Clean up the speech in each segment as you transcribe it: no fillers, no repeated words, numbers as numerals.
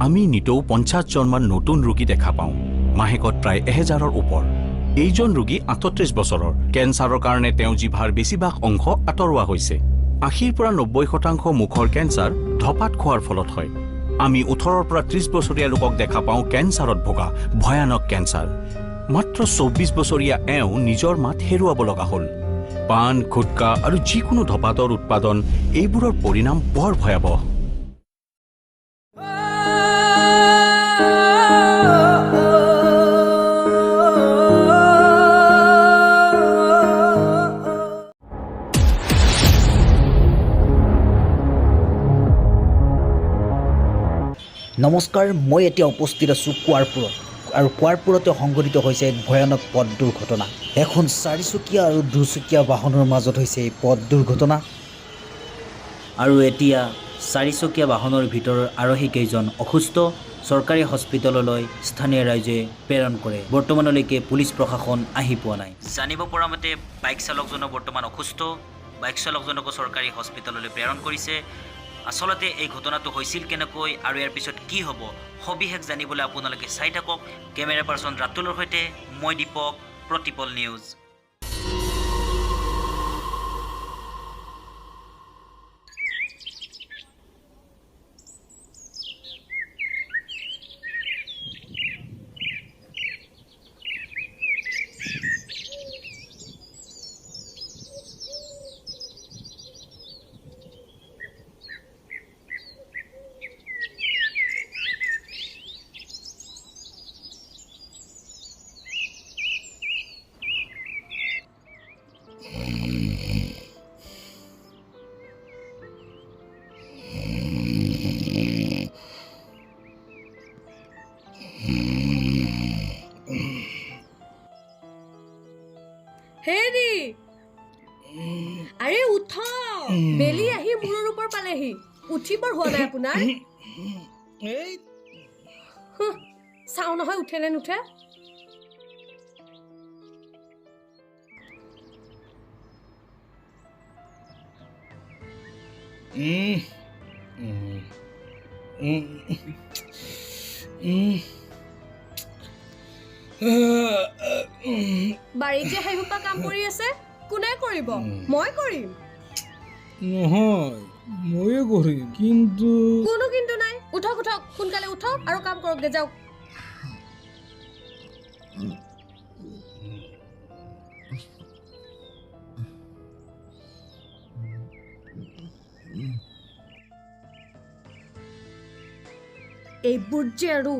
আমি নিতৌ 50 জনমান নতুন ৰোগী দেখা পাওঁ, মাহেকত প্ৰায় 1000ৰ ওপৰ। এইজন ৰোগী 38 বছৰৰ। কেঞ্চাৰৰ কাৰণে তেওঁ জিভাৰ বেছিভাগ অংশ আঁতৰোৱা হৈছে। 80 পৰা 90% মুখৰ কেঞ্চাৰ ধপাত খোৱাৰ ফলত হয়। আমি 18 পৰা 30 বছৰীয়া লোকক দেখা পাওঁ কেঞ্চাৰত ভোগা, ভয়ানক কেঞ্চাৰ। মাত্ৰ 24 বছৰীয়া এওঁ নিজৰ মাত হেৰুৱাব লগা হ'ল। পান, গুটকা আৰু যিকোনো ধপাতৰ উৎপাদন, এইবোৰৰ পৰিণাম বৰ ভয়াৱহ। নমস্কাৰ, মই এতিয়া উপস্থিত আছোঁ কোৱাৰপুৰত, আৰু কোৱাৰপুৰতে সংঘটিত হৈছে এক ভয়ানক পথ দুৰ্ঘটনা। এখন 4চকীয়া আৰু 2চকীয়া বাহনৰ মাজত হৈছে এই পথ দুৰ্ঘটনা। আৰু এতিয়া 4চকীয়া বাহনৰ ভিতৰৰ আৰোহীকেইজন অসুস্থ চৰকাৰী হস্পিটেললৈ স্থানীয় ৰাইজে প্ৰেৰণ কৰে। বৰ্তমানলৈকে পুলিচ প্ৰশাসন আহি পোৱা নাই। জানিব পৰা মতে বাইক চালকজনো বৰ্তমান অসুস্থ। বাইক চালকজনকো চৰকাৰী হস্পিটেললৈ প্ৰেৰণ কৰিছে। আচলতে এই ঘটনাটো হৈছিল কেনেকৈ আৰু ইয়াৰ পিছত কি হ'ব, সবিশেষ জানিবলৈ আপোনালোকে চাই থাকক। কেমেৰা পাৰ্চন ৰাতুলৰ সৈতে মই দীপক, প্ৰতিপল নিউজ। হেৰি আৰে উঠ, বেলি আহি মূৰৰ ওপৰ পালেহি। উঠিবৰ হোৱা নাই আপোনাৰ? চাওঁ নহয় উঠে নে নুঠে। বাৰীত যে সেইসোপা কাম কৰি আছে, কোনে কৰিব? মই কৰিম। নহয়, ময়ে কৰিম। কিন্তু কোনো কিন্তু নাই। উঠক উঠক, সোনকালে উঠক আৰু কাম কৰক দে, যাওক। এইবোৰ যে আৰু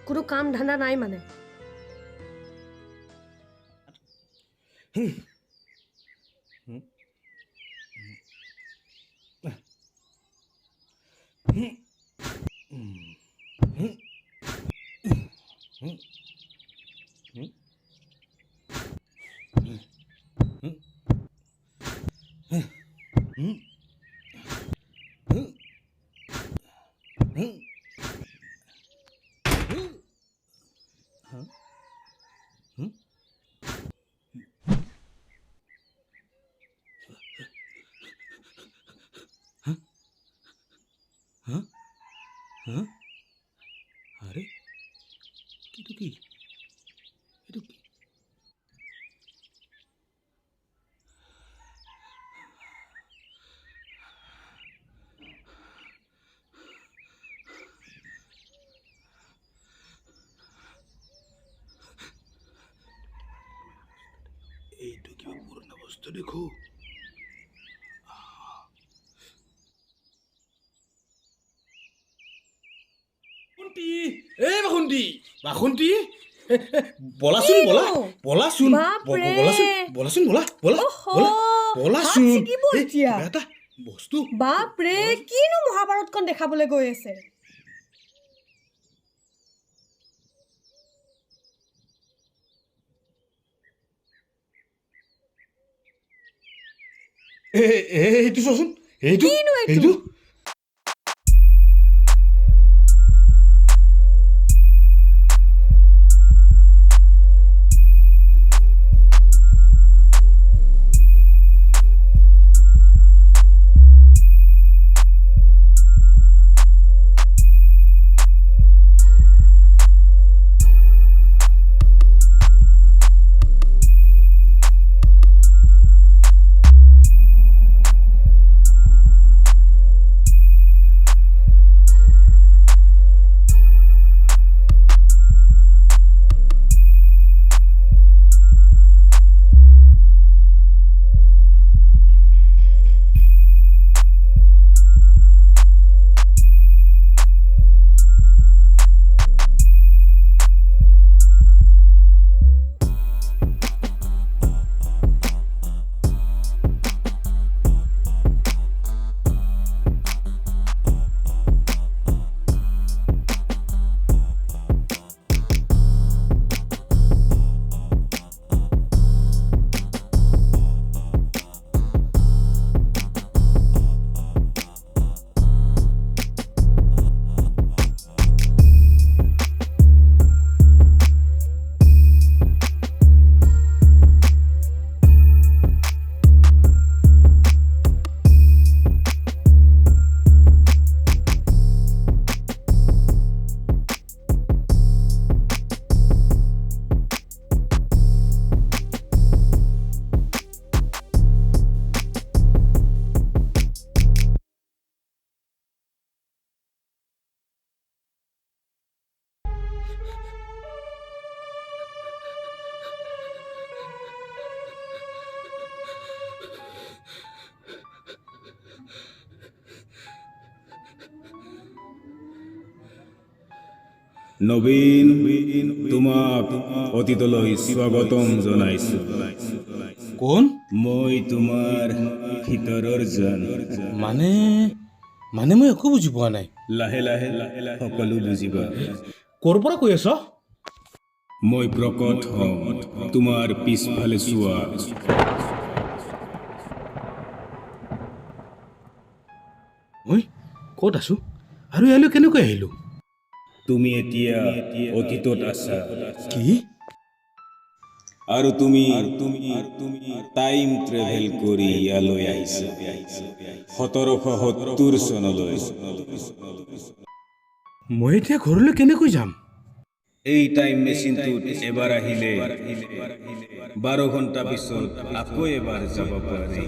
কোনো কাম ধান্দা নাই মানে। আৰে কিন্তু কি এটা কি? এইটো কিবা পুৰণা বস্তু দেখো। বাসন্তী বলাচোন, বলাচোন, এটা বস্তু। বাপৰে, কিনো মহাভাৰতখন দেখাবলৈ গৈ আছে। এইটো চোৱাচোন, এইটো এইটো নবীন তোমাক অতীতলৈ স্বাগতম জনাইছো কোন মই তোমাৰ ভিতৰৰ জন মানে মই একো বুজি পোৱা নাই লাহে লাহে সকলো বুজিবা ক'ৰ পৰা কৈ আছ মই প্ৰকট হম তোমাৰ পিছফালে চোৱা মই ক'ত আছো আৰু ইয়ালৈ কেনেকৈ আহিলো তুমি এতিয়া অতীতত আছা কি আৰু তুমি টাইম ট্ৰেভেল কৰি ইয়ালৈ আহিছা 1770 চনলৈ মই এতিয়া ঘৰলৈ কেনেকৈ যাম এই টাইম মেচিনটোত এবাৰ আহিলে 12 ঘণ্টা পিছত আকৌ এবাৰ যাব পাৰি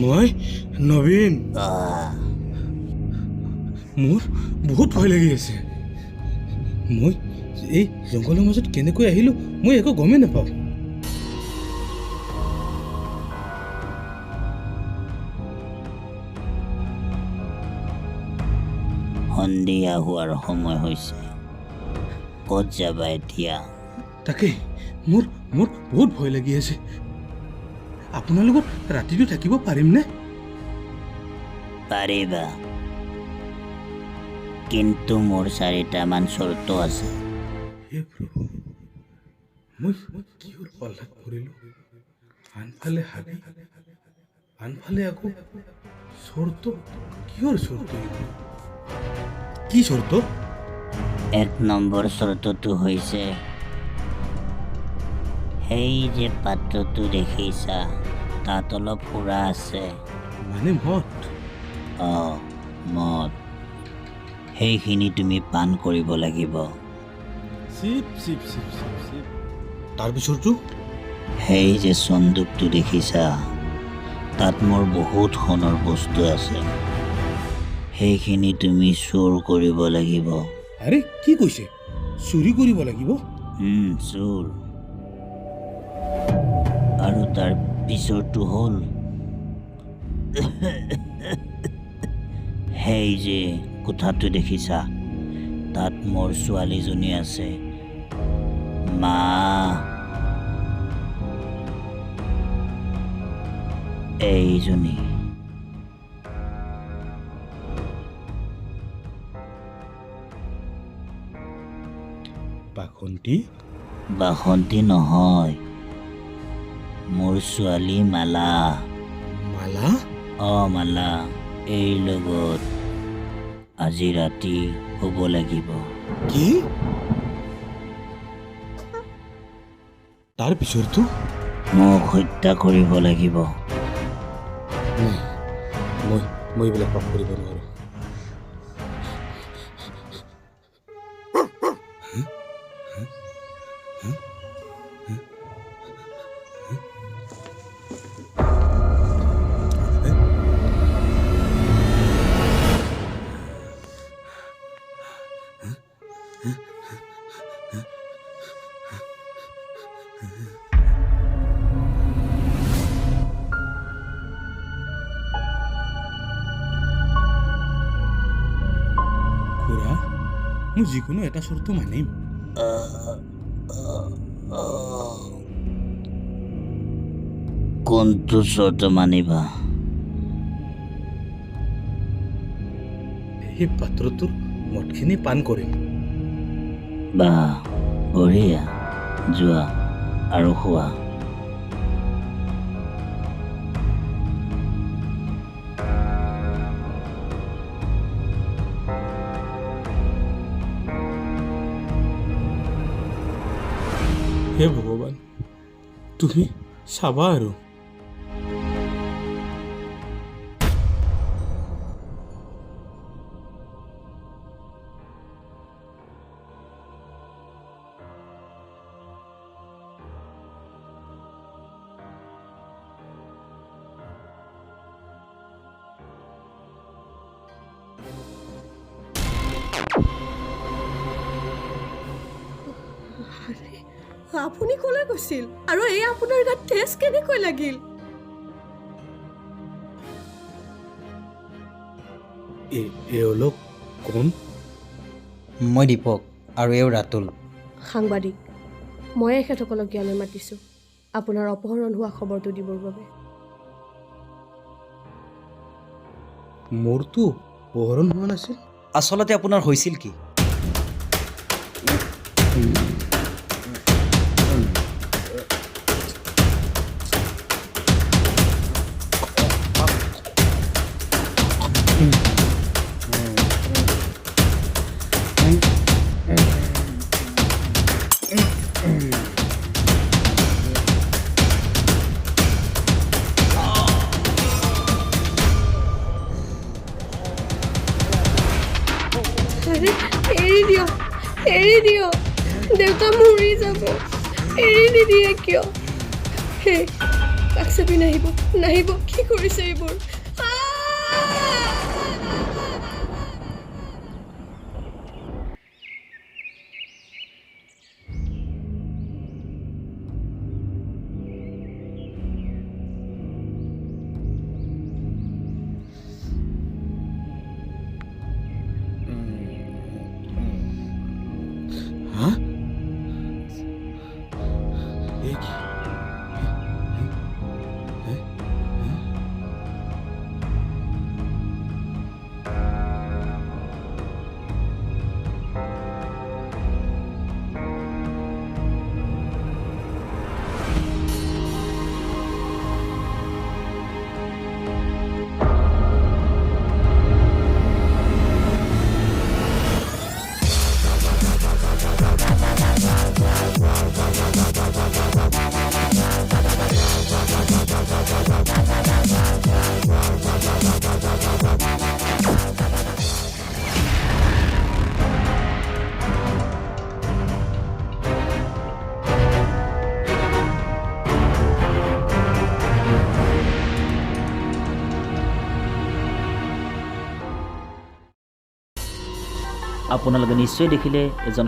মই নবীন মোৰ বহুত ভয় লাগি আছে মই এই জংঘলৰ মাজত কেনেকৈ আহিলো মই একো গমেই নাপাওঁ সন্ধিয়া হোৱাৰ সময় হৈছে ক'ত যাবা এতিয়া তাকে মোৰ বহুত ভয় লাগি আছে আপোনালোকৰ ৰাতিটো থাকিব পাৰিমনে পাৰিবা কিন্তু মোৰ 4টামান চৰ্ত আছে হে প্ৰভু মই কিহৰ পাল্লাত পৰিলো আনফালে হাবি আনফালে আকৌ চৰ্ত কিহৰ চৰ্ত কি চৰ্ত 1 নম্বৰ চৰ্তটো হৈছে সেই যে পাত্ৰটো দেখিছা তাত অলপ সুৰা আছে মানে মদ মদ সেইখিনি তুমি পান কৰিব লাগিব তাৰপিছতো সেই যে চন্দুকটো দেখিছা তাত মোৰ বহুত সোণৰ বস্তু আছে সেইখিনি তুমি চুৰ কৰিব লাগিব আৰে কি কৈছে চুৰি কৰিব লাগিব চুৰ আৰু তাৰ পিছৰটো হ'ল সেই যে কোঠাটো দেখিছা তাত মোৰ ছোৱালীজনী আছে মা এইজনী বাসন্তী নহয় মোৰ ছোৱালী মালা মালা এই লগত আজি ৰাতি হ'ব লাগিব কি তাৰ পিছৰটো মোক হত্যা কৰিব লাগিব মই এইবিলাক পাপ কৰিব নোৱাৰো মই যিকোনো এটা চৰ্ত মানিম কোনটো চৰ্ত মানিবা সেই পাত্ৰটোৰ মদখিনি পান কৰিম বা বঢ়িয়া যোৱা আৰু খোৱা হে ভগৱান তুমি চাবা আৰু আপুনি ক'লৈ গৈছিল আৰু এই আপোনাৰ গাত তেজ কেনেকৈ লাগিল এওঁলোক কোন মই দীপক আৰু এওঁ ৰাতুল সাংবাদিক মই এখেতসকলক ইয়ালৈ মাতিছোঁ আপোনাৰ অপহৰণ হোৱা খবৰটো দিবৰ বাবে মোৰতো পোহৰণ হোৱা নাছিল আচলতে আপোনাৰ হৈছিল কি এৰি দিয়ক দেউতা মৰি যাব এৰি নিদিয়ে কিয় হে কাষ চাপি নাহিব কি কৰিছে এইবোৰ আপোনালোকে নিশ্চয় দেখিলে এজন